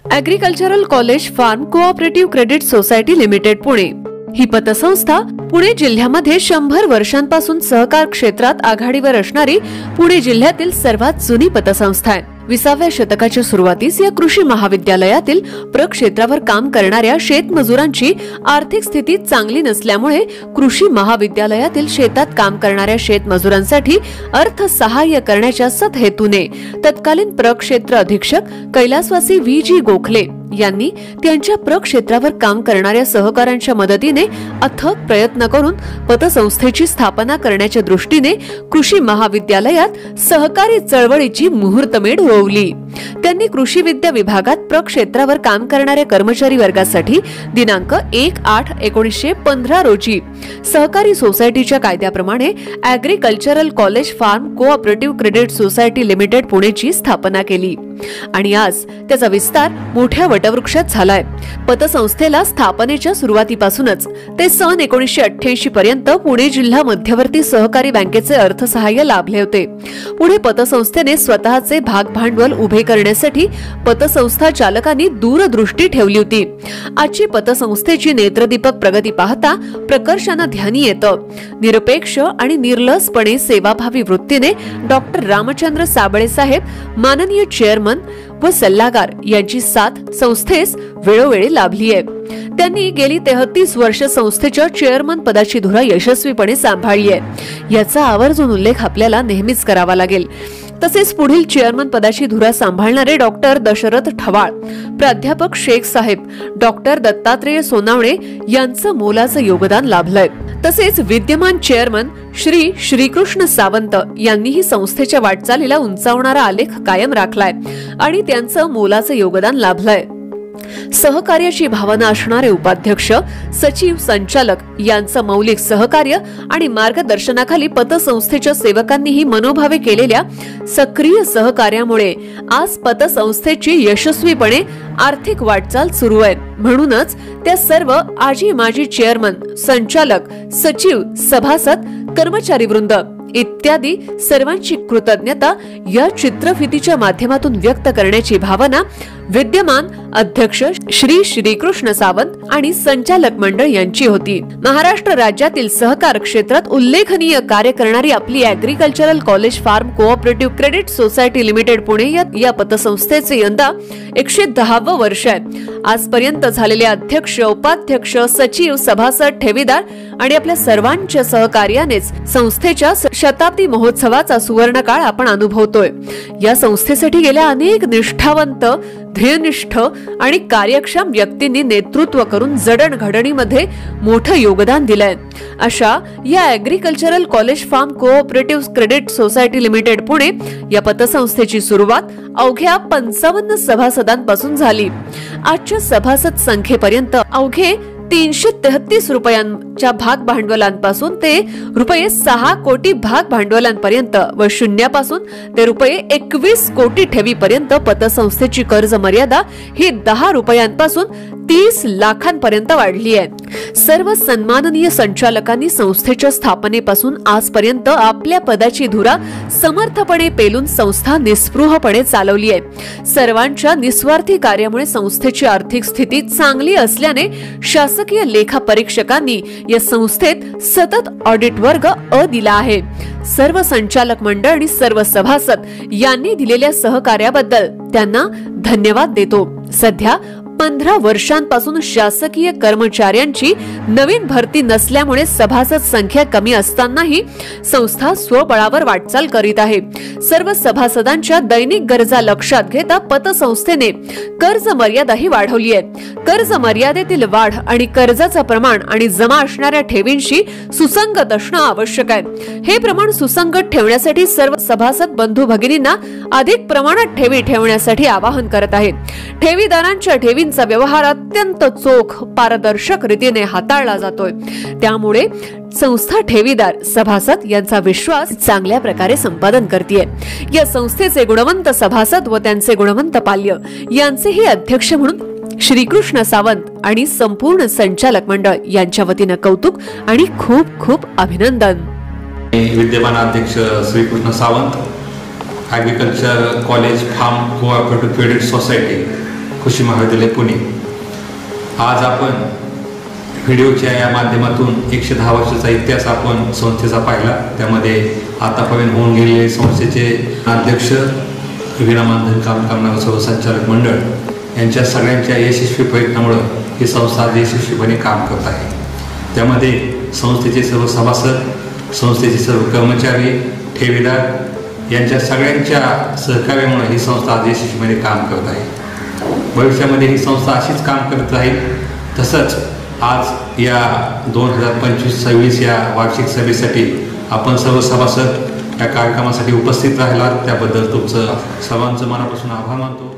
Agricultural college farm cooperative credit society limited Pune ही पतसंस्था पुणे जिल्ह्यामध्ये 100 वर्षांपासून सहकार क्षेत्रात आघाडीवर असणारी पुणे जिल्ह्यातील सर्वात जुनी पतसंस्था आहे। 20व्या शतकाच्या सुरुवातीस या कृषी महाविद्यालयातील प्रक्षेत्रावर काम करणाऱ्या शेतमजुरांची आर्थिक स्थिती चांगली नसल्यामुळे कृषी महाविद्यालयातील शेतात काम करणाऱ्या शेतमजुरांसाठी अर्थसहाय्य करण्याच्या सदहेतूने तत्कालीन प्रक्षेत्र अधीक्षक कैलासवासी व्ही.जी. गोखले यांनी त्यांच्या प्रक्षेत्रावर काम करणाऱ्या सहकाऱ्यांच्या मदतीने अथक प्रयत्न करून पतसंस्थेची स्थापना करण्याच्या दृष्टीने कृषी महाविद्यालयात सहकारी चळवळीची मुहूर्तमेढ रोवली। त्यांनी कृषी विद्या विभागात प्रक्षेत्रावर काम करणाऱ्या कर्मचारी वर्गासाठी दिनांक 1/8/1915 रोजी सहकारी सोसायटीच्या कायद्याप्रमाणे agricultural college farm cooperative credit society limited पुणेची स्थापना केली आणि आज त्याचा विस्तार मोठ्या वटवृक्षात झालाय। पतसंस्थेला स्थापनेच्या सुरुवातीपासूनच ते सन 1988 पर्यंत पुणे जिल्हा मध्यवर्ती सहकारी बँकेचे अर्थसहाय्य लाभले होते। पुढे पतसंस्थेने स्वतःचे भागभांडवल उभे करण्यासाठी पतसंस्था चालकांनी दूरदृष्टी ठेवली होती। आजची पतसंस्थेची नेत्रदीपक प्रगती पाहता प्रकर्षाने ध्यानी येतं। निरपेक्ष आणि निर्लसपणे सेवाभावी वृत्तीने डॉक्टर रामचंद्र साबळे साहेब माननीय चेअरमन व सल्लागार यांची साथ संस्थेस वेळोवेळी लाभली आहे। त्यांनी गेली 33 वर्ष संस्थेच्या चेअरमन पदाची धुरा यशस्वीपणे सांभाळली आहे। याचा आवर्जून उल्लेख आपल्याला नेहमीच करावा लागेल। तसेच पुढील चेअरमन पदाची धुरा सांभाळणारे डॉक्टर दशरथ ठवाळ, प्राध्यापक शेख साहेब, डॉक्टर दत्तात्रेय सोनावणे यांचं मोलाचं योगदान लाभलंय। तसेच विद्यमान चेअरमन श्री श्रीकृष्ण सावंत यांनीही संस्थेच्या वाटचालीला उंचावणारा आलेख कायम राखलाय आणि त्यांचं मोलाचं योगदान लाभलंय। सहकार्याची भावना असणारे उपाध्यक्ष, सचिव, संचालक यांचं मौलिक सहकार्य आणि मार्गदर्शनाखाली पतसंस्थेच्या सेवकांनीही मनोभावे केलेल्या सक्रिय सहकार्यामुळे आज पतसंस्थेची यशस्वीपणे आर्थिक वाटचाल सुरू आहे। म्हणूनच त्या सर्व आजी माजी चेअरमन, संचालक, सचिव, सभासद, कर्मचारी वृंद इत्यादी सर्वांची कृतज्ञता या चित्रफितीच्या माध्यमातून व्यक्त करण्याची भावना विद्यमान अध्यक्ष श्री श्रीकृष्ण सावंत आणि संचालक मंडळ यांची होती। महाराष्ट्र राज्यातील सहकार क्षेत्रात उल्लेखनीय कार्य करणारी आपली agricultural college farm cooperative credit society limited Pune या पतसंस्थेचे यंदा 110वे वर्ष आहे। आजपर्यंत झालेले अध्यक्ष, उपाध्यक्ष, सचिव, सभासद, ठेवीदार आणि आपल्या सर्वांच्या सहकार्यानेच संस्थेच्या शताब्दी महोत्सवाचा सुवर्णकाळ आपण अनुभवतोय। या संस्थेसाठी गेल्या अनेक निष्ठावंत, ध्येयनिष्ठ आणि कार्यक्षम व्यक्तींनी नेतृत्व करून जडणघडणीमध्ये मोठं योगदान दिलंय। अशा या agricultural college farm cooperative credit society limited Pune या पतसंस्थेची सुरुवात अवघ्या 55 सभासदांपासून झाली। आजच्या सभासद संख्येपर्यंत अवघे 333 रुपयांच्या भाग भांडवलांपासून ते रुपये 6 कोटी भाग भांडवलांपर्यंत व शून्यापासून ते रुपये 21 कोटी ठेवीपर्यंत पतसंस्थेची कर्ज मर्यादा ही 10 रुपयांपासून 30 लाखांपर्यंत वाढली आहे। सर्व सन्माननीय संचालकांनी संस्थेच्या स्थापनेपासून आजपर्यंत आपल्या पदाची धुरा समर्थपणे पेलून संस्था निस्पृहपणे चालवली आहे। सर्वांच्या निस्वार्थी कार्यामुळे संस्थेची आर्थिक स्थिती चांगली असल्याने शासकीय लेखा परीक्षकांनी या संस्थेत सतत ऑडिट वर्ग अ दिला आहे। सर्व संचालक मंडळ आणि सर्व सभासद यांनी दिलेल्या सहकार्याबद्दल त्यांना धन्यवाद देतो। सध्या 15 वर्षांपासून शासकीय कर्मचाऱ्यांची नवीन भरती नसल्यामुळे सभासद संख्या कमी असतानाही संस्था स्वबळावर वाटचाल करीत आहे। सर्व सभासदांच्या दैनिक गरजा लक्षात घेता पतसंस्थेने कर्ज मर्यादाही वाढवली आहे। कर्ज मर्यादेतील वाढ आणि कर्जाचं प्रमाण आणि जमा असणाऱ्या ठेवींशी सुसंगत असणं आवश्यक आहे। हे प्रमाण सुसंगत ठेवण्यासाठी सर्व सभासद बंधू भगिनींना अधिक प्रमाणात ठेवी ठेवण्यासाठी आवाहन करत आहे। ठेवीदारांच्या ठेवी व्यवहार अत्यंत चोख, पारदर्शक रीतीने हाताळला जातोय। त्यामुळे संस्था ठेवीदार, सभासद यांचा विश्वास चांगल्या प्रकारे संपादन करते। या संस्थेचे गुणवंत सभासद व त्यांचे गुणवंत पाल्य यांचेही अध्यक्ष म्हणून श्रीकृष्ण सावंत आणि संपूर्ण संचालक मंडळ यांच्या वतीने कौतुक आणि खूप खूप अभिनंदन। विद्यमान अध्यक्ष Shrikrishna Sawant, agriculture college farm cooperative credit society कृषी महाविद्यालय पुणे। आज आपण व्हिडिओच्या या माध्यमातून 110 वर्षाचा इतिहास आपण संस्थेचा पाहिला। त्यामध्ये आतापर्यंत होऊन गेलेले संस्थेचे अध्यक्ष, विनामानधन काम करणारे सर्व संचालक मंडळ यांच्या सगळ्यांच्या यशस्वी प्रयत्नामुळे ही संस्था आज यशस्वीपणे काम करत आहे। त्यामध्ये संस्थेचे सर्व सभासद, संस्थेचे सर्व कर्मचारी, ठेवीदार यांच्या सगळ्यांच्या सहकार्यामुळे ही संस्था आज यशस्वीपणे काम करत आहे। भविष्यामध्ये ही संस्था अशीच काम करत राहील। तसंच आज या 2025-26 या वार्षिक सभेसाठी आपण सर्व सभासद या कार्यक्रमासाठी उपस्थित राहिलात, त्याबद्दल तुमचं सर्वांचं मनापासून आभार मानतो।